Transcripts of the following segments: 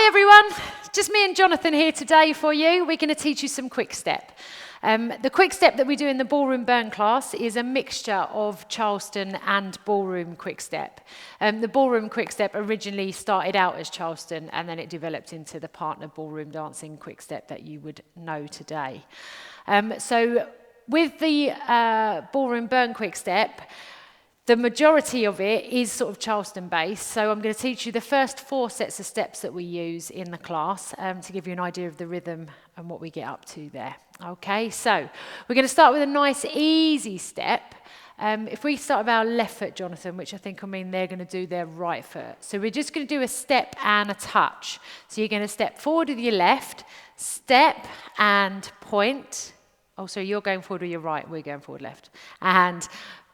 Hi everyone, just me and Jonathan here today for you. We're going to teach you some Quickstep. The Quickstep that we do in the Ballroom Burn class is a mixture of Charleston and Ballroom Quickstep. The Ballroom Quickstep originally started out as Charleston and then it developed into the partner ballroom dancing Quickstep that you would know today. So with the Ballroom Burn Quickstep, the majority of it is sort of Charleston based, so I'm going to teach you the first 4 sets of steps that we use in the class to give you an idea of the rhythm and what we get up to there. Okay, so we're going to start with a nice easy step. If we start with our left foot, Jonathan, which I think will mean they're going to do their right foot. So we're just going to do a step and a touch. So you're going to step forward with your left, step and point. Oh, sorry, you're going forward with your right, we're going forward left. And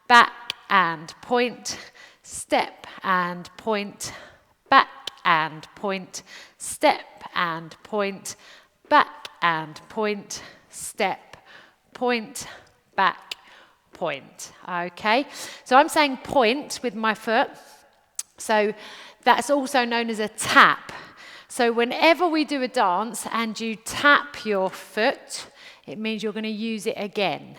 back and point, step and point, back and point, step and point, back and point, step, point, back, point. Okay, so I'm saying point with my foot, so that's also known as a tap. So whenever we do a dance and you tap your foot, it means you're going to use it again.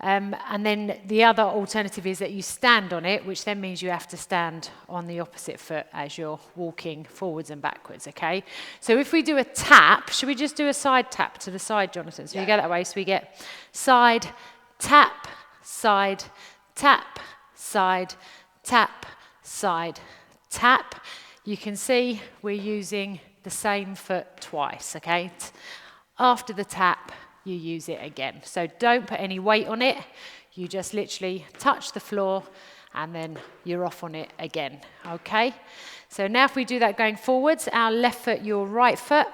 And then the other alternative is that you stand on it, which then means you have to stand on the opposite foot as you're walking forwards and backwards, okay? So if we do a tap, should we just do a side tap to the side, Jonathan? So you go that way, so we get side, tap, side, tap, side, tap, side, tap. You can see we're using the same foot twice, okay? After the tap, you use it again. So don't put any weight on it. You just literally touch the floor and then you're off on it again, okay? So now if we do that going forwards, our left foot, your right foot,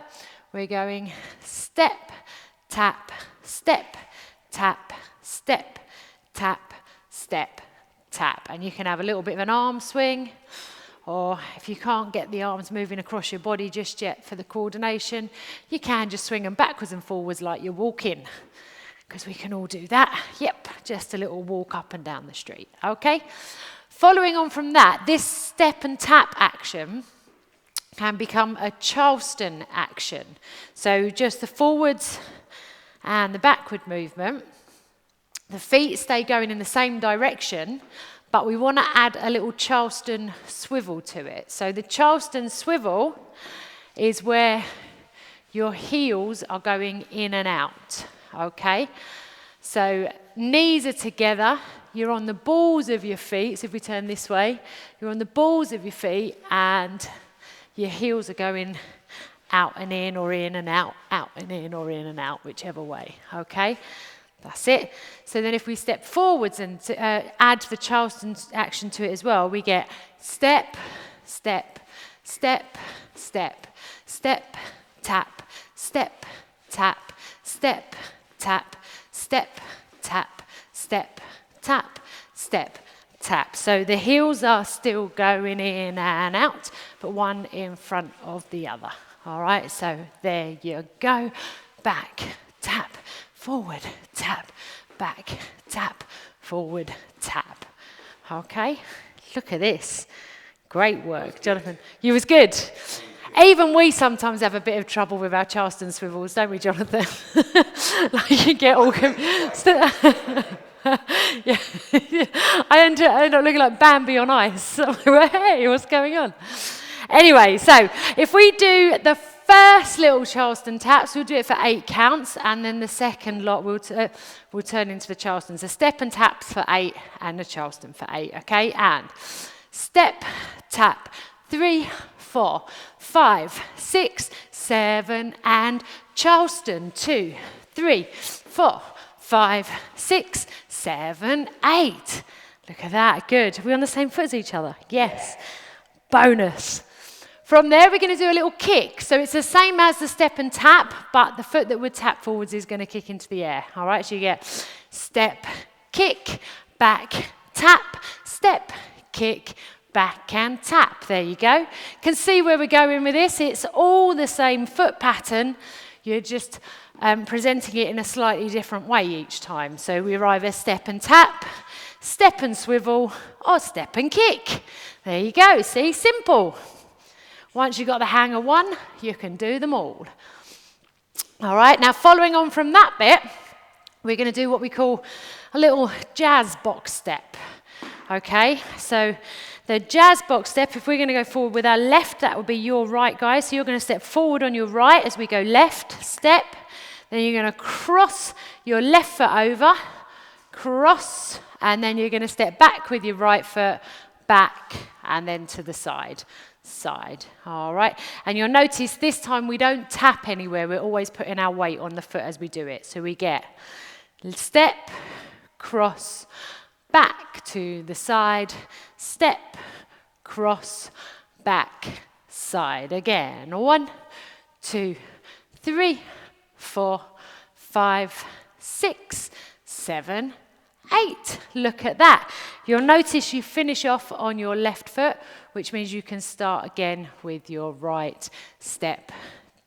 we're going step, tap, step, tap, step, tap, step, tap. And you can have a little bit of an arm swing, or if you can't get the arms moving across your body just yet for the coordination, you can just swing them backwards and forwards like you're walking, because we can all do that. Yep, just a little walk up and down the street, okay? Following on from that, this step and tap action can become a Charleston action. So just the forwards and the backward movement. The feet stay going in the same direction, but we want to add a little Charleston swivel to it. So the Charleston swivel is where your heels are going in and out, okay? So knees are together, you're on the balls of your feet, so if we turn this way, you're on the balls of your feet and your heels are going out and in or in and out and in or in and out, whichever way, okay? That's it. So then if we step forwards and add the Charleston action to it as well, we get step, step, step, step, step, tap, step, tap, step, tap, step, tap, step, tap, step, tap. So the heels are still going in and out, but one in front of the other. All right, so there you go. Back, tap, forward, tap, back, tap, forward, tap. Okay, look at this. Great work, Jonathan. You was good. Even we sometimes have a bit of trouble with our Charleston swivels, don't we, Jonathan? Like you get all... Yeah. I end up looking like Bambi on ice. Hey, what's going on? Anyway, so if we do the first little Charleston taps, we'll do it for 8 counts, and then the second lot will turn into the Charleston. So step and taps for 8, and the Charleston for 8, okay? And step, tap, 3, 4, 5, 6, 7, and Charleston, 2, 3, 4, 5, 6, 7, 8. Look at that, good. Are we on the same foot as each other? Yes. Bonus. From there, we're going to do a little kick. So it's the same as the step and tap, but the foot that would tap forwards is going to kick into the air. All right, so you get step, kick, back, tap, step, kick, back and tap. There you go. Can see where we're going with this. It's all the same foot pattern. You're just presenting it in a slightly different way each time. So we're either step and tap, step and swivel, or step and kick. There you go. See, simple. Once you've got the hang of one, you can do them all. All right, now following on from that bit, we're going to do what we call a little jazz box step. Okay, so the jazz box step, if we're going to go forward with our left, that will be your right, guys. So you're going to step forward on your right as we go left, step. Then you're going to cross your left foot over, cross, and then you're going to step back with your right foot, back, and then to the side. Side, all right? And you'll notice this time we don't tap anywhere. We're always putting our weight on the foot as we do it. So we get step, cross, back to the side, step, cross, back, side. Again, 1, 2, 3, 4, 5, 6, 7, 8. Look at that. You'll notice you finish off on your left foot, which means you can start again with your right. Step,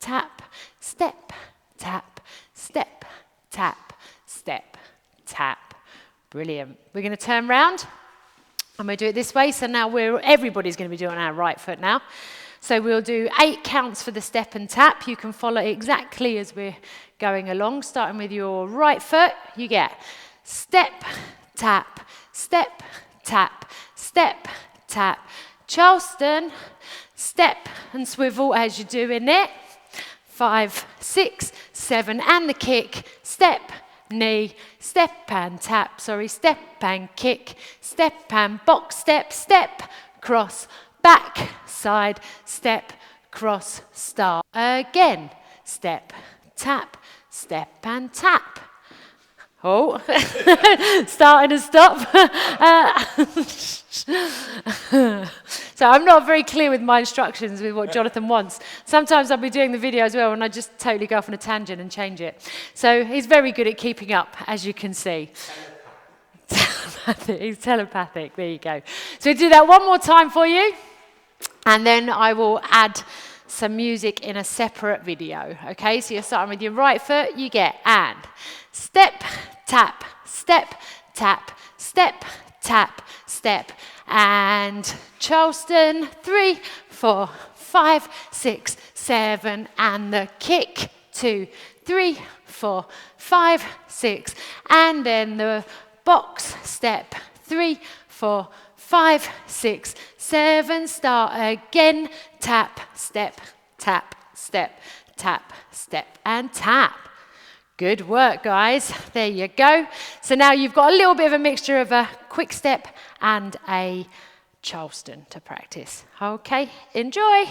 tap, step, tap, step, tap, step, tap. Brilliant. We're going to turn round and we'll do it this way. So now everybody's going to be doing our right foot now. So we'll do 8 counts for the step and tap. You can follow exactly as we're going along. Starting with your right foot, you get step, tap, step, tap, step, tap. Charleston, step and swivel as you're doing it. 5, 6, 7, and the kick. Step, knee, step and tap, step and kick, step and box step, step, cross, back, side, step, cross, start. Again, step, tap, step and tap. Oh, starting to stop. So I'm not very clear with my instructions with what Jonathan wants. Sometimes I'll be doing the video as well and I just totally go off on a tangent and change it. So he's very good at keeping up, as you can see. He's telepathic, there you go. So we'll do that one more time for you. And then I will add some music in a separate video. Okay, so you're starting with your right foot, you get and step, tap, step, tap, step, tap, step, and Charleston, 3, 4, 5, 6, 7, and the kick, 2, 3, 4, 5, 6, and then the box step, 3, 4, 5, 6, 7, start again, tap, step, tap, step, tap, step, and tap. Good work, guys. There you go. So now you've got a little bit of a mixture of a quick step and a Charleston to practice. Okay, enjoy.